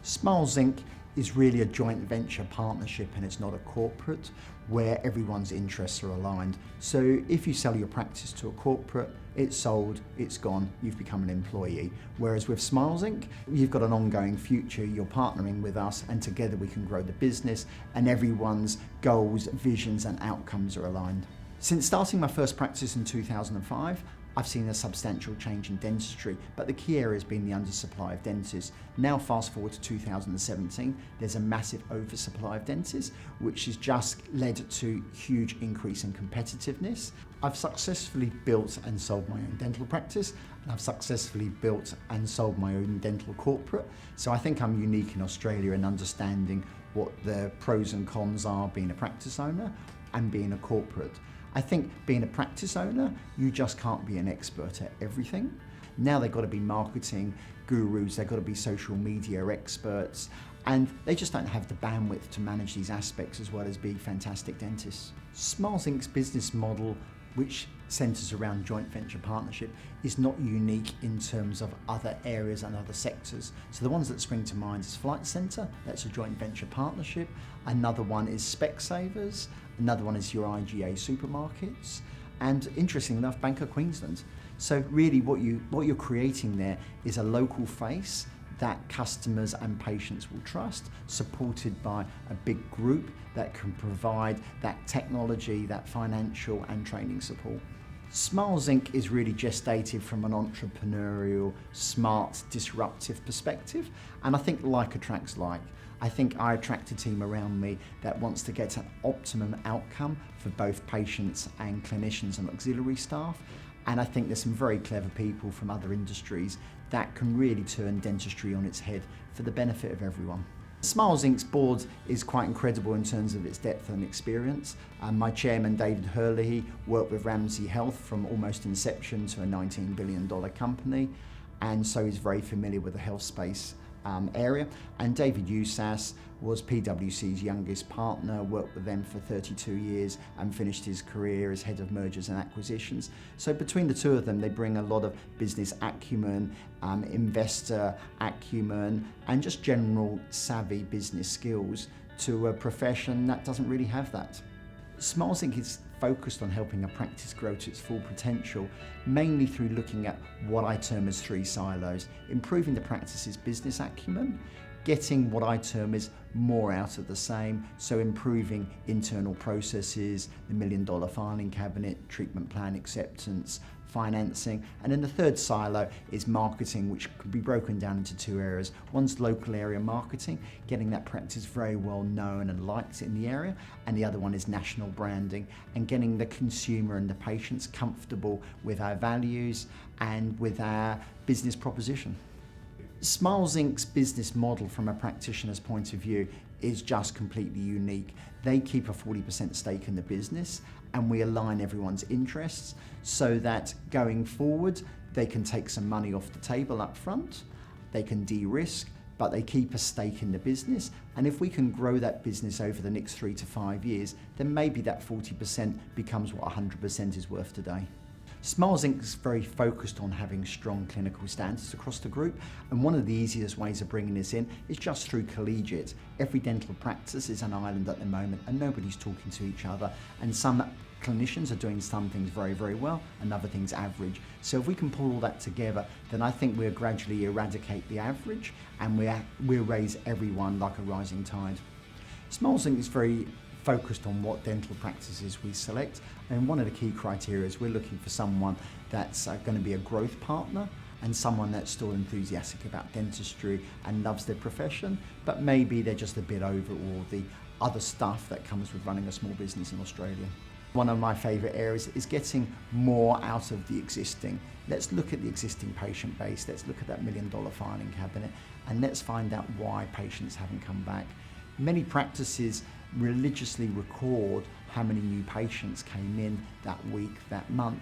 Smiles Inc. is really a joint venture partnership, and it's not a corporate where everyone's interests are aligned. So if you sell your practice to a corporate, it's sold, it's gone, you've become an employee. Whereas with Smiles Inc., you've got an ongoing future, you're partnering with us, and together we can grow the business, and everyone's goals, visions and outcomes are aligned. Since starting my first practice in 2005, I've seen a substantial change in dentistry, but the key area has been the undersupply of dentists. Now fast forward to 2017, there's a massive oversupply of dentists, which has just led to huge increase in competitiveness. I've successfully built and sold my own dental practice, and I've successfully built and sold my own dental corporate. So I think I'm unique in Australia in understanding what the pros and cons are being a practice owner and being a corporate. I think being a practice owner, you just can't be an expert at everything. Now they've got to be marketing gurus, they've got to be social media experts, and they just don't have the bandwidth to manage these aspects as well as be fantastic dentists. Smiles Inc.'s business model, which centres around joint venture partnership, is not unique in terms of other areas and other sectors. So the ones that spring to mind is Flight Centre, that's a joint venture partnership. Another one is Specsavers. Another one is your IGA supermarkets. And interestingly enough, Bank of Queensland. So really what you're creating there is a local face that customers and patients will trust, supported by a big group that can provide that technology, that financial and training support. Smiles Inc. is really gestated from an entrepreneurial, smart, disruptive perspective, and I think like attracts like. I think I attract a team around me that wants to get an optimum outcome for both patients and clinicians and auxiliary staff. And I think there's some very clever people from other industries that can really turn dentistry on its head for the benefit of everyone. Smiles Inc.'s board is quite incredible in terms of its depth and experience. My chairman, David Hurley, worked with Ramsay Health from almost inception to a $19 billion company, and so he's very familiar with the health space area. And David Usas was PwC's youngest partner, worked with them for 32 years and finished his career as head of mergers and acquisitions. So between the two of them, they bring a lot of business acumen, investor acumen, and just general savvy business skills to a profession that doesn't really have that. Smiles Inc. is focused on helping a practice grow to its full potential, mainly through looking at what I term as 3 silos: improving the practice's business acumen, getting what I term as more out of the same, so improving internal processes, the $1 million filing cabinet, treatment plan acceptance, financing, and then the 3rd silo is marketing, which can be broken down into 2 areas. One's local area marketing, getting that practice very well known and liked in the area, and the other one is national branding and getting the consumer and the patients comfortable with our values and with our business proposition. Smiles Inc.'s business model from a practitioner's point of view is just completely unique. They keep a 40% stake in the business, and we align everyone's interests so that going forward they can take some money off the table up front, they can de-risk, but they keep a stake in the business, and if we can grow that business over the next 3 to 5 years, then maybe that 40% becomes what 100% is worth today. Smiles Inc. is very focused on having strong clinical standards across the group, and one of the easiest ways of bringing this in is just through collegiate. Every dental practice is an island at the moment and nobody's talking to each other, and some clinicians are doing some things very, very well and other things average. So if we can pull all that together, then I think we'll gradually eradicate the average and we'll raise everyone like a rising tide. Smiles Inc. is very focused on what dental practices we select, and one of the key criteria is we're looking for someone that's going to be a growth partner and someone that's still enthusiastic about dentistry and loves their profession, but maybe they're just a bit over all the other stuff that comes with running a small business in Australia. One of my favourite areas is getting more out of the existing. Let's look at the existing patient base, let's look at that $1 million filing cabinet, and let's find out why patients haven't come back. Many practices religiously record how many new patients came in that week, that month,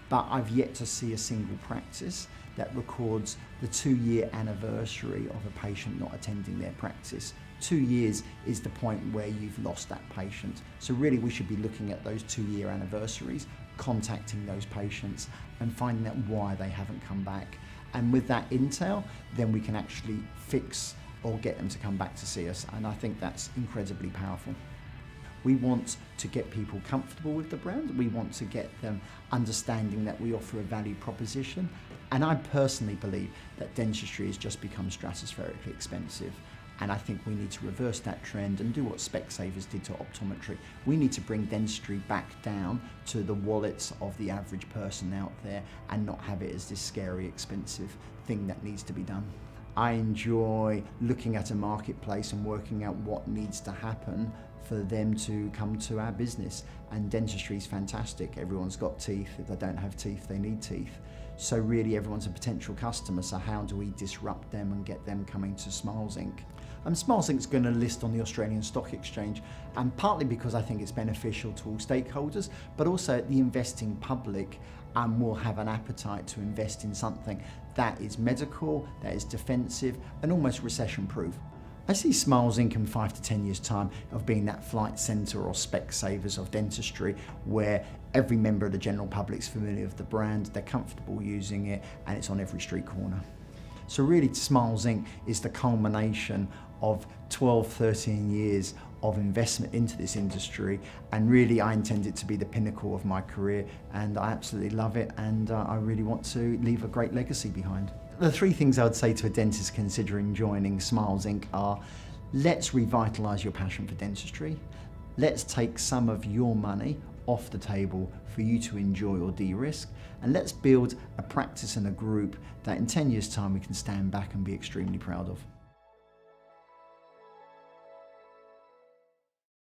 but I've yet to see a single practice that records the 2-year anniversary of a patient not attending their practice. 2 years is the point where you've lost that patient. So really we should be looking at those 2-year anniversaries, contacting those patients and finding out why they haven't come back. And with that intel, then we can actually fix or get them to come back to see us, and I think that's incredibly powerful. We want to get people comfortable with the brand. We want to get them understanding that we offer a value proposition. And I personally believe that dentistry has just become stratospherically expensive. And I think we need to reverse that trend and do what Specsavers did to optometry. We need to bring dentistry back down to the wallets of the average person out there and not have it as this scary, expensive thing that needs to be done. I enjoy looking at a marketplace and working out what needs to happen for them to come to our business. And dentistry is fantastic. Everyone's got teeth. If they don't have teeth, they need teeth. So really everyone's a potential customer. So how do we disrupt them and get them coming to Smiles Inc? Smiles Inc is going to list on the Australian Stock Exchange, and partly because I think it's beneficial to all stakeholders, but also the investing public will have an appetite to invest in something that is medical, that is defensive, and almost recession-proof. I see Smiles Inc in 5 to 10 years' time of being that Flight Centre or Specsavers of dentistry, where every member of the general public is familiar with the brand, they're comfortable using it, and it's on every street corner. So really, Smiles Inc is the culmination of 12, 13 years of investment into this industry, and really I intend it to be the pinnacle of my career, and I absolutely love it, and I really want to leave a great legacy behind. The 3 things I would say to a dentist considering joining Smiles Inc are: let's revitalise your passion for dentistry, let's take some of your money off the table for you to enjoy or de-risk, and let's build a practice and a group that in 10 years' time we can stand back and be extremely proud of.